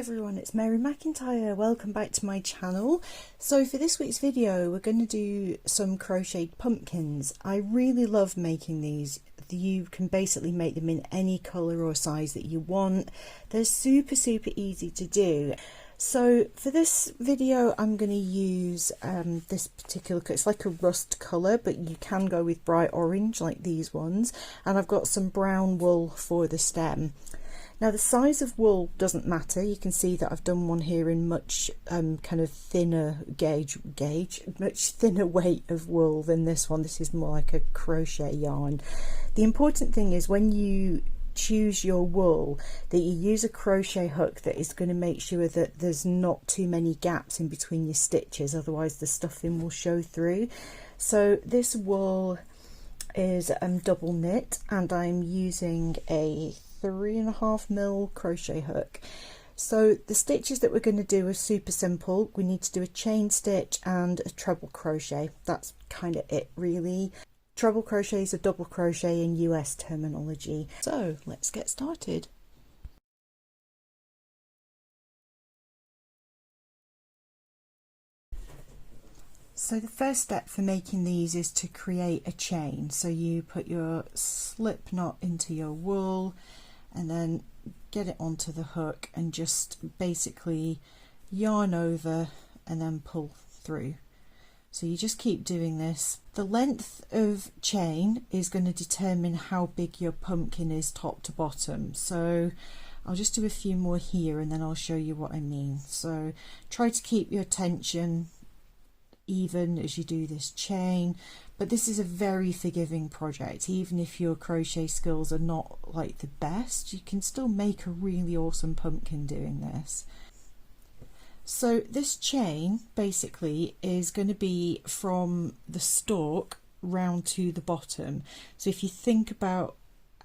everyone, it's Mary McIntyre. Welcome back to my channel. So for this week's video we're going to do some crocheted pumpkins. I really love making these. You can basically make them in any colour or size that you want. They're super easy to do. So for this video I'm going to use this particular, it's like a rust colour, but you can go with bright orange like these ones, and I've got some brown wool for the stem. Now the size of wool doesn't matter. You can see that I've done one here in much kind of thinner much thinner weight of wool than this one. This is more like a crochet yarn. The important thing is when you choose your wool that you use a crochet hook that is going to make sure that there's not too many gaps in between your stitches, otherwise the stuffing will show through. So this wool is double knit and I'm using a 3.5mm crochet hook. So the stitches that we're going to do are super simple. We need to do a chain stitch and a treble crochet. That's kind of it really. Treble crochet is a double crochet in US terminology. So let's get started. So the first step for making these is to create a chain. So you put your slip knot into your wool and then get it onto the hook and just basically yarn over and then pull through. So you just keep doing this. The length of chain is going to determine how big your pumpkin is top to bottom. So I'll just do a few more here and then I'll show you what I mean. So try to keep your tension even as you do this chain, but this is a very forgiving project. Even if your crochet skills are not like the best, you can still make a really awesome pumpkin doing this. So this chain basically is going to be from the stalk round to the bottom. So if you think about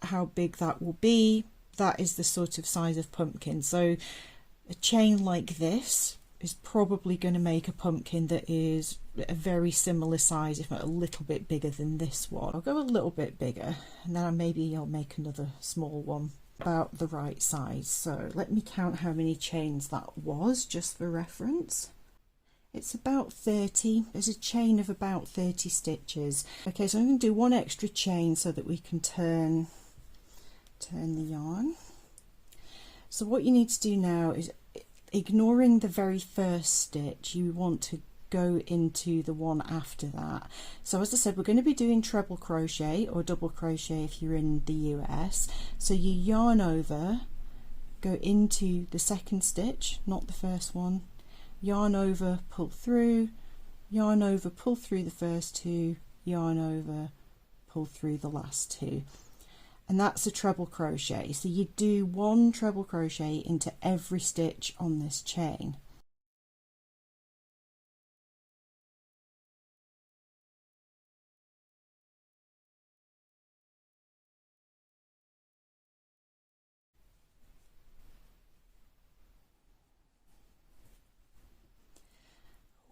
how big that will be, that is the sort of size of pumpkin. So a chain like this is probably going to make a pumpkin that is a very similar size, if not a little bit bigger than this one. I'll go a little bit bigger and then maybe I'll make another small one about the right size. So let me count how many chains that was just for reference. It's about 30. There's a chain of about 30 stitches. Okay, so I'm going to do one extra chain so that we can turn the yarn. So what you need to do now is, ignoring the very first stitch, you want to go into the one after that. So as I said, we're going to be doing treble crochet or double crochet if you're in the US. So you yarn over, go into the second stitch, not the first one, yarn over, pull through, yarn over, pull through the first two, yarn over, pull through the last two. And that's a treble crochet. So you do one treble crochet into every stitch on this chain.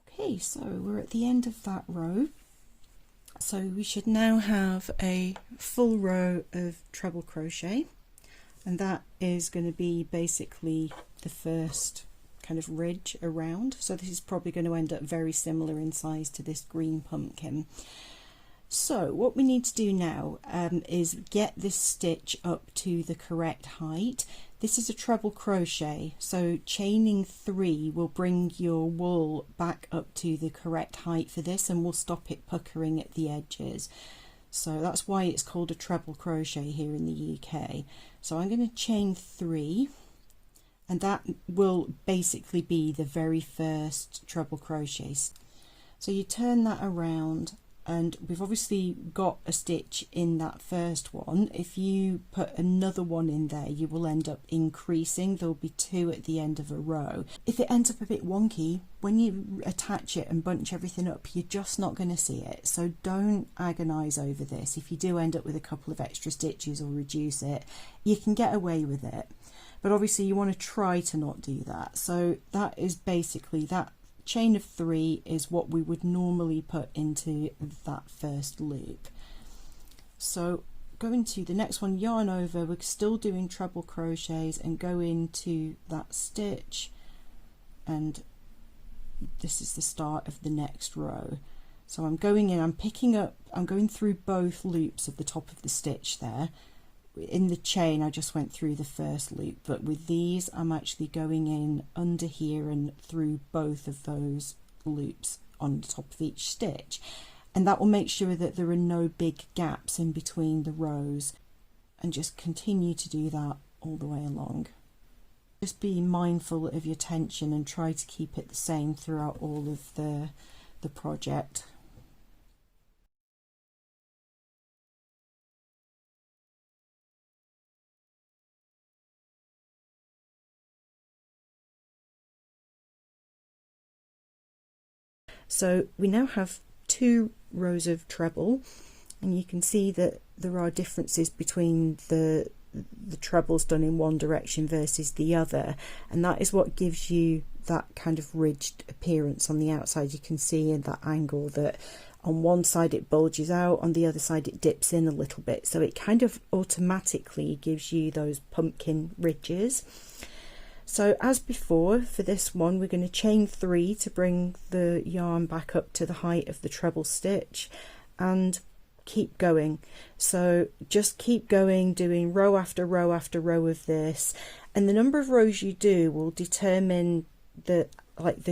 Okay, so we're at the end of that row. So we should now have a full row of treble crochet, and that is going to be basically the first kind of ridge around. So this is probably going to end up very similar in size to this green pumpkin. So what we need to do now is get this stitch up to the correct height. This is a treble crochet, so chaining 3 will bring your wool back up to the correct height for this and will stop it puckering at the edges. So that's why it's called a treble crochet here in the UK. So I'm going to chain 3 and that will basically be the very first treble crochet. So you turn that around and we've obviously got a stitch in that first one. If you put another one in there, you will end up increasing. There'll be 2 at the end of a row. If it ends up a bit wonky, when you attach it and bunch everything up, you're just not going to see it. So don't agonize over this. If you do end up with a couple of extra stitches or reduce it, you can get away with it. But obviously you want to try to not do that. So that is basically that. Chain of 3 is what we would normally put into that first loop. So go into the next one, yarn over, we're still doing treble crochets, and go into that stitch, and this is the start of the next row. So I'm going in, I'm picking up, I'm going through both loops of the top of the stitch there. In the chain I just went through the first loop, but with these I'm actually going in under here and through both of those loops on the top of each stitch, and that will make sure that there are no big gaps in between the rows, and just continue to do that all the way along. Just be mindful of your tension and try to keep it the same throughout all of the project. So we now have 2 rows of treble, and you can see that there are differences between the trebles done in one direction versus the other, and that is what gives you that kind of ridged appearance on the outside. You can see in that angle that on one side it bulges out, on the other side it dips in a little bit, so it kind of automatically gives you those pumpkin ridges. So as before, for this one we're going to chain 3 to bring the yarn back up to the height of the treble stitch, and keep going. So just keep going, doing row after row after row of this, and the number of rows you do will determine the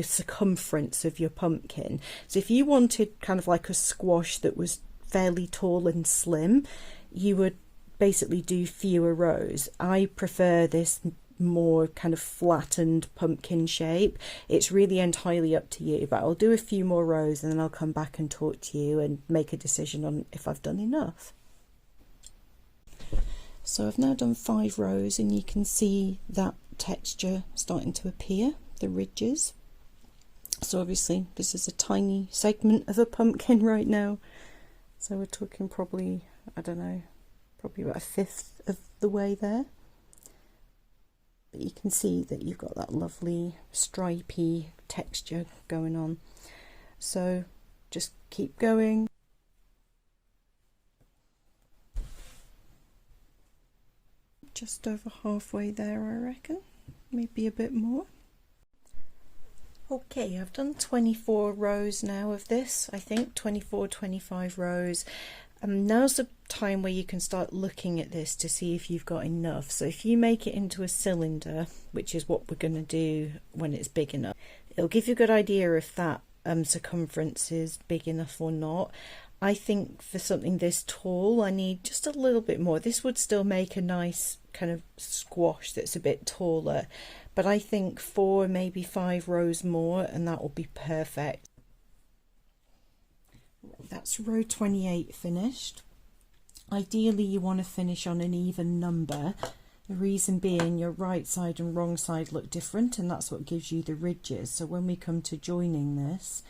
circumference of your pumpkin. So if you wanted kind of like a squash that was fairly tall and slim, you would basically do fewer rows. I prefer this more kind of flattened pumpkin shape. It's really entirely up to you, but I'll do a few more rows and then I'll come back and talk to you and make a decision on if I've done enough. So I've now done 5 rows, and you can see that texture starting to appear, the ridges. So obviously this is a tiny segment of a pumpkin right now, so we're talking probably, I don't know, probably about 1/5 of the way there. But you can see that you've got that lovely stripy texture going on. So just keep going. Just over halfway there, I reckon, maybe a bit more. Okay, I've done 24 rows now of this, I think 24, 25 rows. Now's the time where you can start looking at this to see if you've got enough. So if you make it into a cylinder, which is what we're going to do when it's big enough, it'll give you a good idea if that circumference is big enough or not. I think for something this tall I need just a little bit more. This would still make a nice kind of squash that's a bit taller, but I think 4, maybe 5 rows more and that will be perfect. That's row 28 finished. Ideally you want to finish on an even number. The reason being your right side and wrong side look different, and that's what gives you the ridges. So when we come to joining this,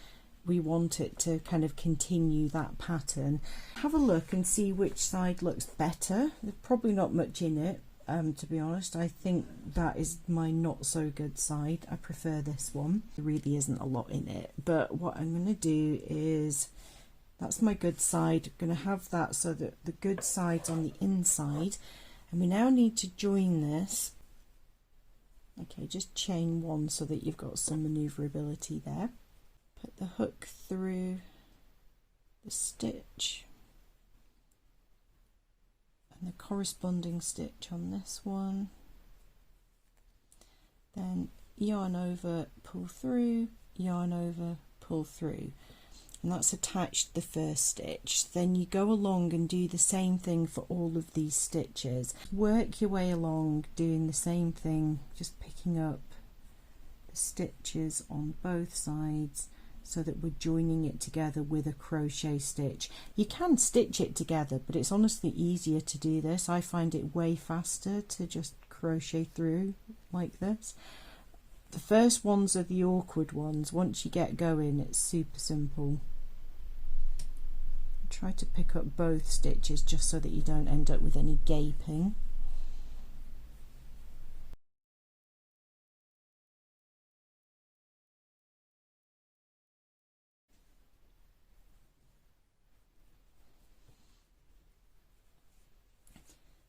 we want it to kind of continue that pattern. Have a look and see which side looks better. There's probably not much in it, to be honest. I think that is my not so good side. I prefer this one. There really isn't a lot in it, but what I'm going to do is, that's my good side. I'm going to have that so that the good side's on the inside, and we now need to join this. Okay, just chain 1 so that you've got some maneuverability there. Put the hook through the stitch and the corresponding stitch on this one, then yarn over, pull through, yarn over, pull through, and that's attached the first stitch. Then you go along and do the same thing for all of these stitches. Work your way along doing the same thing, just picking up the stitches on both sides so that we're joining it together with a crochet stitch. You can stitch it together, but it's honestly easier to do this. I find it way faster to just crochet through like this. The first ones are the awkward ones. Once you get going, it's super simple. Try to pick up both stitches just so that you don't end up with any gaping.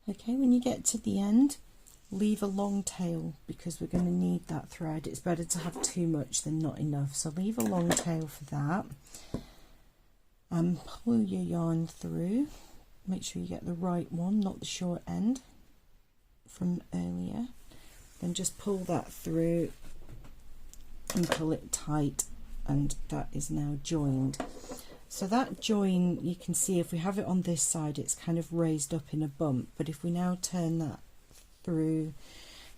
Okay, when you get to the end, leave a long tail because we're going to need that thread. It's better to have too much than not enough, so leave a long tail for that. And pull your yarn through. Make sure you get the right one, not the short end from earlier. Then just pull that through and pull it tight, and that is now joined. So that join, you can see if we have it on this side, it's kind of raised up in a bump, but if we now turn that through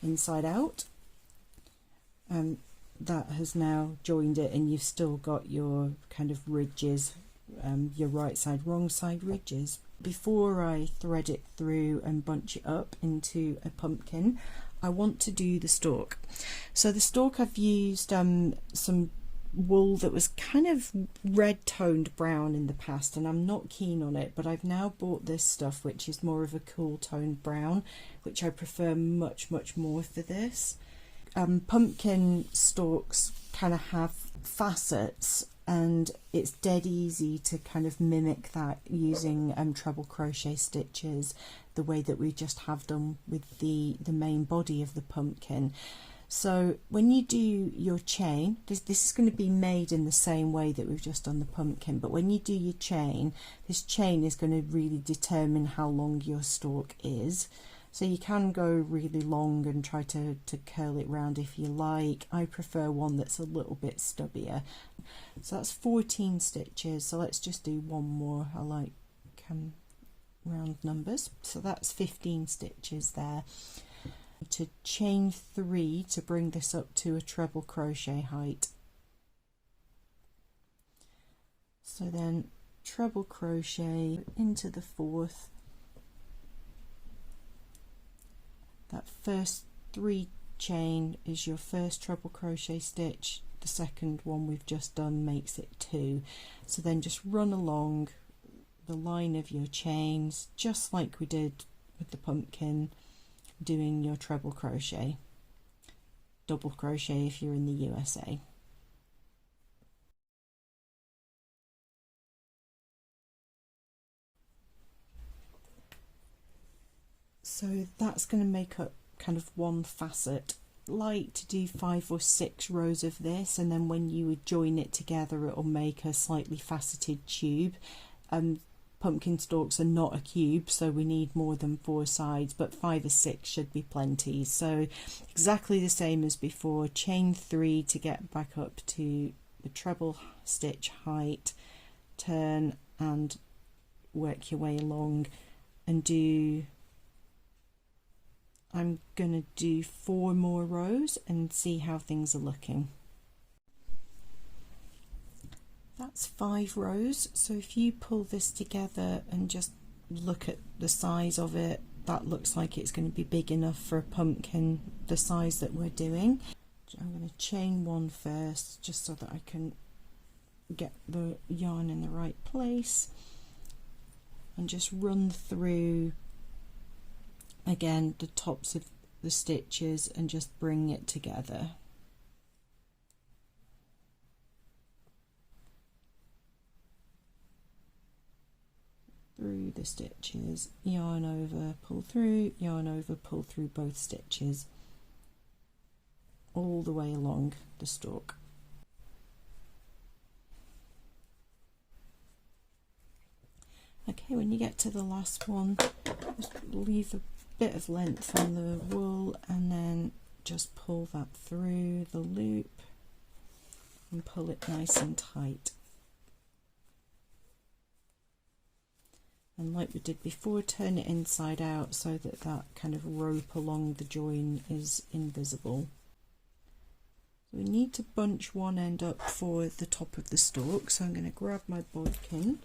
inside out, that has now joined it, and you've still got your kind of ridges, your right side, wrong side ridges. Before I thread it through and bunch it up into a pumpkin, I want to do the stalk. So the stalk, I've used some wool that was kind of red toned brown in the past, and I'm not keen on it, but I've now bought this stuff which is more of a cool toned brown, which I prefer much more for this. Pumpkin stalks kind of have facets, and it's dead easy to kind of mimic that using treble crochet stitches, the way that we just have done with the main body of the pumpkin. So when you do your chain, this is going to be made in the same way that we've just done the pumpkin, but when you do your chain, this chain is going to really determine how long your stalk is. So you can go really long and try to curl it round if you like. I prefer one that's a little bit stubbier. So that's 14 stitches, so let's just do one more. I like round numbers. So that's 15 stitches there. To chain 3 to bring this up to a treble crochet height. So then treble crochet into the 4th. That first 3 chain is your first treble crochet stitch. The second one we've just done makes it 2. So then just run along the line of your chains just like we did with the pumpkin, doing your treble crochet, double crochet if you're in the USA. So that's going to make up kind of one facet. Like to do 5 or 6 rows of this, and then when you would join it together, it'll make a slightly faceted tube. Pumpkin stalks are not a cube, so we need more than 4 sides, but 5 or 6 should be plenty. So exactly the same as before, chain 3 to get back up to the treble stitch height, turn and work your way along and do, I'm going to do 4 more rows and see how things are looking. That's 5 rows, so if you pull this together and just look at the size of it, that looks like it's going to be big enough for a pumpkin the size that we're doing. I'm going to chain 1 first just so that I can get the yarn in the right place, and just run through again the tops of the stitches and just bring it together. Through the stitches, yarn over, pull through, yarn over, pull through both stitches, all the way along the stalk. Okay, when you get to the last one, just leave a bit of length on the wool and then just pull that through the loop and pull it nice and tight. And like we did before, turn it inside out so that that kind of rope along the join is invisible. So we need to bunch one end up for the top of the stalk, so I'm going to grab my bodkin.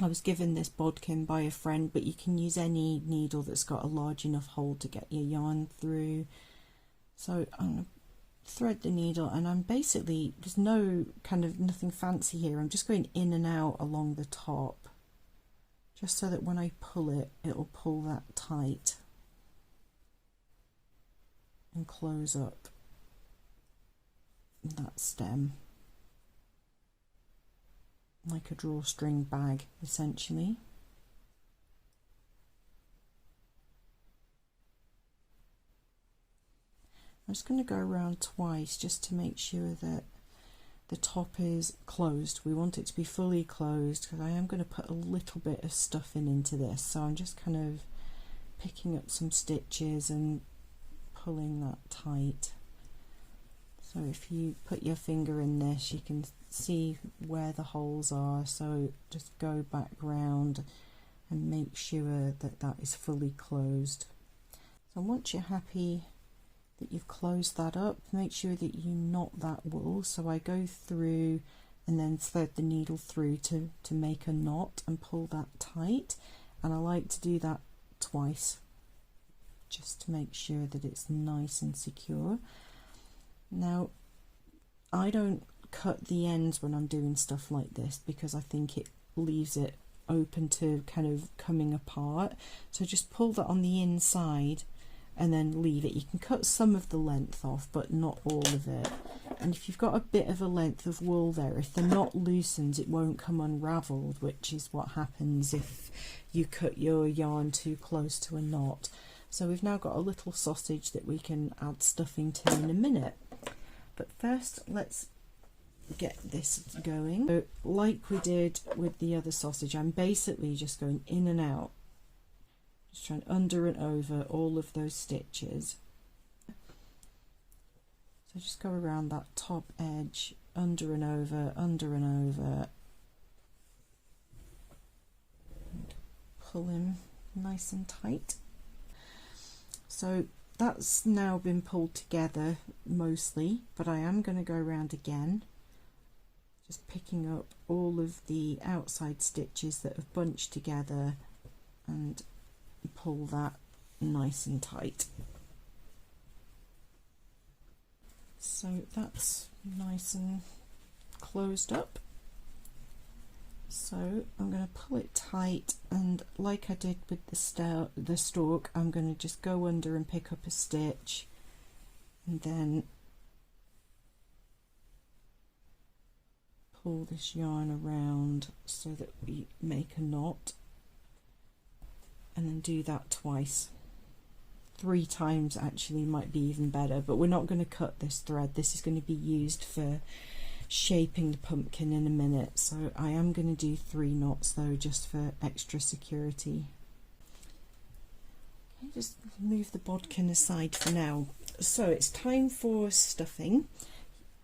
I was given this bodkin by a friend, but you can use any needle that's got a large enough hole to get your yarn through. So I'm going to thread the needle, and I'm basically, there's no kind of nothing fancy here, I'm just going in and out along the top, just so that when I pull it, it'll pull that tight and close up that stem like a drawstring bag essentially. just going to go around twice just to make sure that the top is closed. We want it to be fully closed because I am going to put a little bit of stuffing into this, so I'm just kind of picking up some stitches and pulling that tight. So if you put your finger in this, you can see where the holes are, so just go back round and make sure that that is fully closed. So once you're happy that you've closed that up, make sure that you knot that wool. So I go through and then thread the needle through to make a knot and pull that tight, and I like to do that twice just to make sure that it's nice and secure. Now I don't cut the ends when I'm doing stuff like this because I think it leaves it open to kind of coming apart, so just pull that on the inside and then leave it. You can cut some of the length off but not all of it, and if you've got a bit of a length of wool there, if the knot loosens it won't come unravelled, which is what happens if you cut your yarn too close to a knot. So we've now got a little sausage that we can add stuffing to in a minute, but first let's get this going. So like we did with the other sausage, I'm basically just going in and out, just trying under and over all of those stitches. So just go around that top edge, under and over, under and over, and pull in nice and tight. So that's now been pulled together mostly, but I am going to go around again, just picking up all of the outside stitches that have bunched together and pull that nice and tight. So that's nice and closed up. So I'm going to pull it tight, and like I did with the stalk, I'm going to just go under and pick up a stitch, and then pull this yarn around so that we make a knot, and then do that twice. 3 times actually might be even better, but we're not going to cut this thread. This is going to be used for shaping the pumpkin in a minute, so I am going to do 3 knots though, just for extra security. Okay, just move the bodkin aside for now. So it's time for stuffing.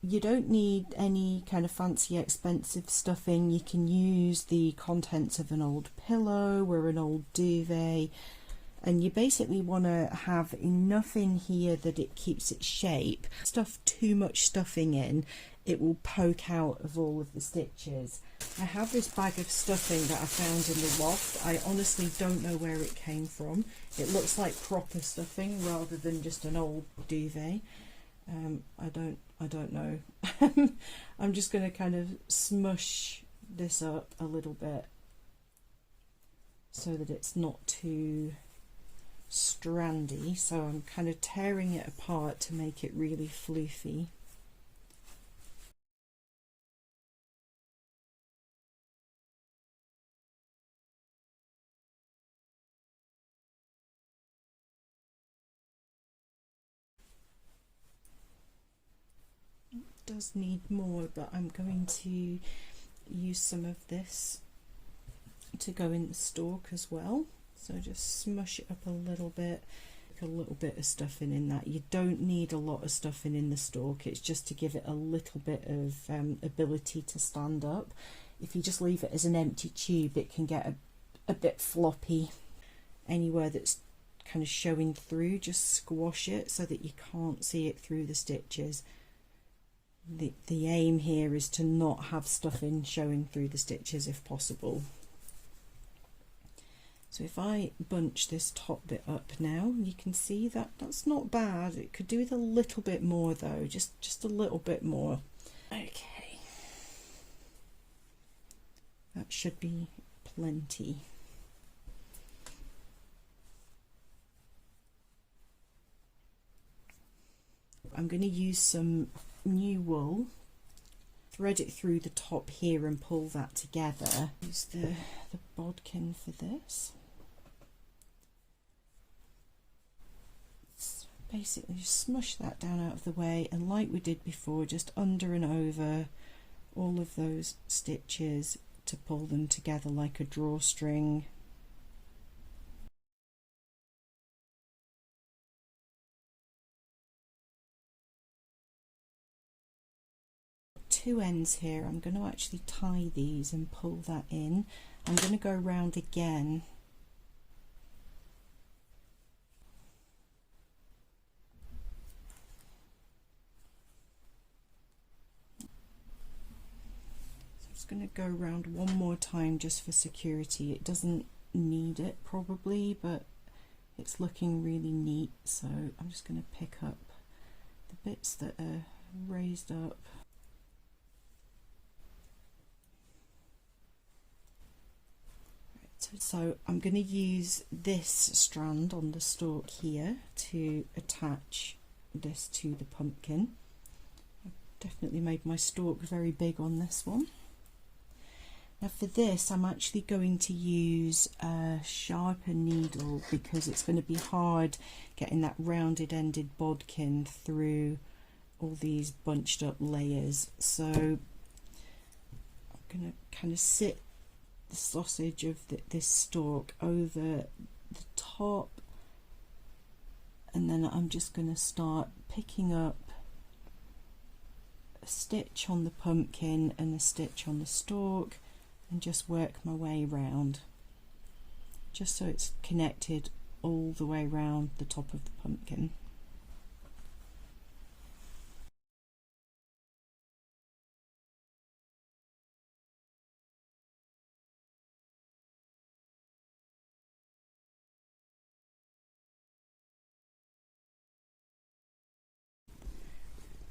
You don't need any kind of fancy expensive stuffing. You can use the contents of an old pillow or an old duvet, and you basically want to have enough in here that it keeps its shape. Stuff too much stuffing in, it will poke out of all of the stitches. I have this bag of stuffing that I found in the loft. I honestly don't know where it came from. It looks like proper stuffing rather than just an old duvet. I don't know. I'm just going to kind of smush this up a little bit so that it's not too strandy. So I'm kind of tearing it apart to make it really floofy. Does need more, but I'm going to use some of this to go in the stalk as well. So just smush it up a little bit of stuffing in that. You don't need a lot of stuffing in the stalk, it's just to give it a little bit of ability to stand up. If you just leave it as an empty tube, it can get a bit floppy. Anywhere that's kind of showing through, just squash it so that you can't see it through the stitches. The aim here is to not have stuffing showing through the stitches if possible. So if I bunch this top bit up now, you can see that that's not bad. It could do with a little bit more though, just a little bit more. Okay, that should be plenty. I'm going to use some new wool, thread it through the top here and pull that together. Use the bodkin for this. basically just smush that down out of the way, and like we did before, just under and over all of those stitches to pull them together like a drawstring. Two ends here. I'm going to actually tie these and pull that in. I'm going to go round again. Going to go around one more time just for security. It doesn't need it probably, but it's looking really neat, so I'm just going to pick up the bits that are raised up. Right, so I'm going to use this strand on the stalk here to attach this to the pumpkin. I've definitely made my stalk very big on this one. Now for this, I'm actually going to use a sharper needle because it's going to be hard getting that rounded ended bodkin through all these bunched up layers. So I'm going to kind of sit the sausage of this stalk over the top, and then I'm just going to start picking up a stitch on the pumpkin and a stitch on the stalk, and just work my way round, just so it's connected all the way around the top of the pumpkin.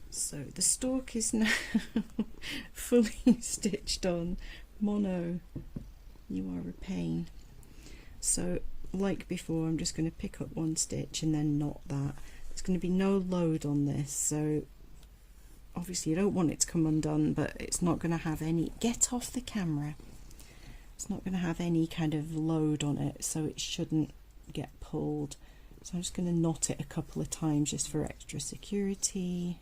So the stalk is now fully stitched on. Mono, you are a pain. So like before, I'm just going to pick up one stitch and then knot that. There's going to be no load on this, so obviously you don't want it to come undone, but it's not going to have any, get off the camera, it's not going to have any kind of load on it, so it shouldn't get pulled. So I'm just going to knot it a couple of times just for extra security.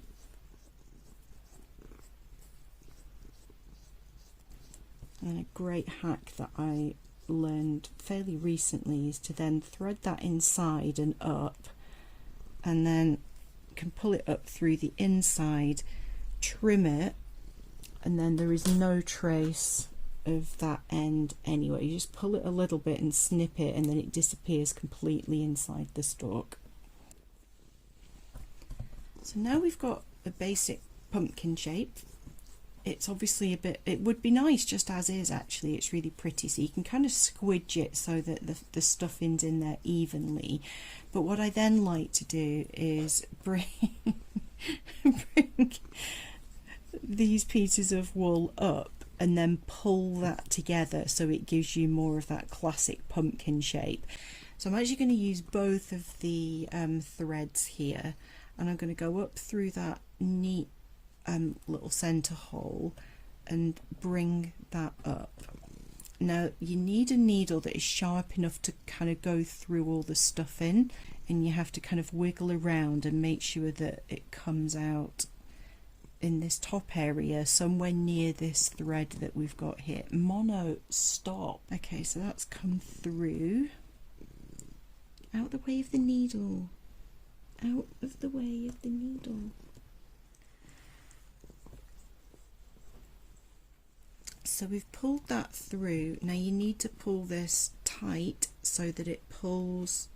And a great hack that I learned fairly recently is to then thread that inside and up, and then you can pull it up through the inside, trim it, and then there is no trace of that end anyway. You just pull it a little bit and snip it, and then it disappears completely inside the stalk. So now we've got a basic pumpkin shape. It's obviously a bit, it would be nice just as is actually, it's really pretty, so you can kind of squidge it so that the stuffing's in there evenly. But what I then like to do is bring these pieces of wool up and then pull that together so it gives you more of that classic pumpkin shape. So I'm actually going to use both of the threads here, and I'm going to go up through that neat little center hole and bring that up. Now you need a needle that is sharp enough to kind of go through all the stuffing, and you have to kind of wiggle around and make sure that it comes out in this top area somewhere near this thread that we've got here. Mono, stop. Okay, so that's come through. Out the way of the needle, out of the way of the needle. So we've pulled that through. Now you need to pull this tight so that it pulls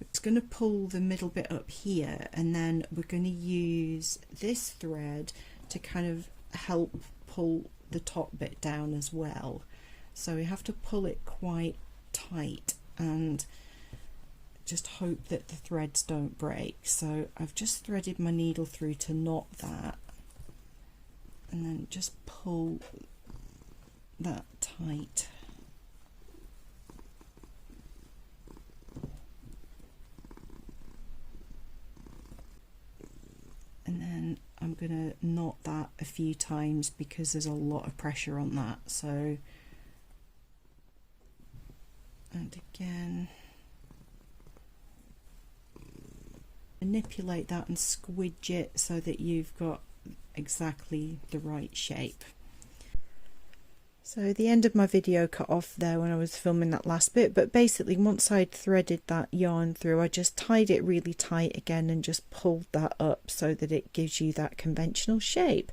it's going to pull the middle bit up here, and then we're going to use this thread to kind of help pull the top bit down as well. So we have to pull it quite tight and just hope that the threads don't break. So I've just threaded my needle through to knot that, and then just pull that tight. And then I'm going to knot that a few times because there's a lot of pressure on that. So, and again, Manipulate that and squidge it so that you've got exactly the right shape. So the end of my video cut off there when I was filming that last bit, but basically once I'd threaded that yarn through, I just tied it really tight again and just pulled that up so that it gives you that conventional shape.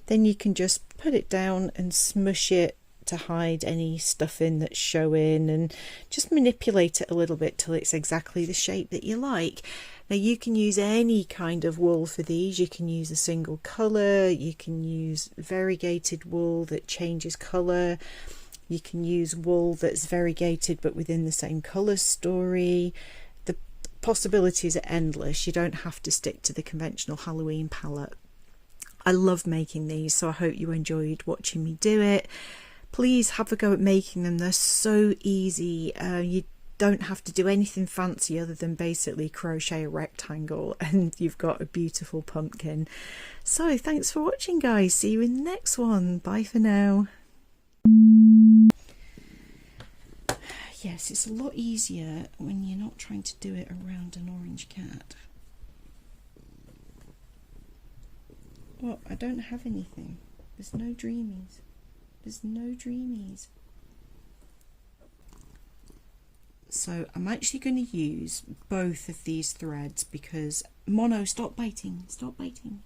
Then you can just put it down and smush it to hide any stuffing that's showing, and just manipulate it a little bit till it's exactly the shape that you like. Now you can use any kind of wool for these. You can use a single colour, you can use variegated wool that changes colour, you can use wool that's variegated but within the same colour story. The possibilities are endless. You don't have to stick to the conventional Halloween palette. I love making these, so I hope you enjoyed watching me do it. Please have a go at making them. They're so easy. You don't have to do anything fancy other than basically crochet a rectangle and you've got a beautiful pumpkin. So thanks for watching, guys. See you in the next one. Bye for now. Yes, it's a lot easier when you're not trying to do it around an orange cat. What? I don't have anything. There's no dreamies. There's no dreamies. So I'm actually going to use both of these threads because Mono, stop biting, stop biting.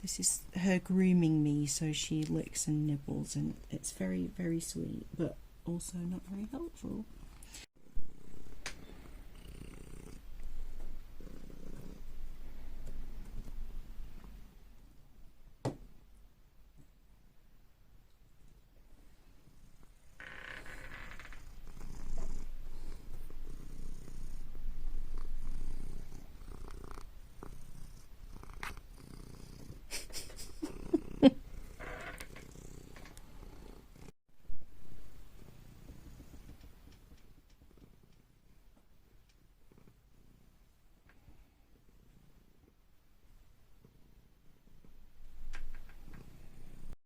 This is her grooming me so she licks and nibbles, and it's very, very sweet, but also not very helpful.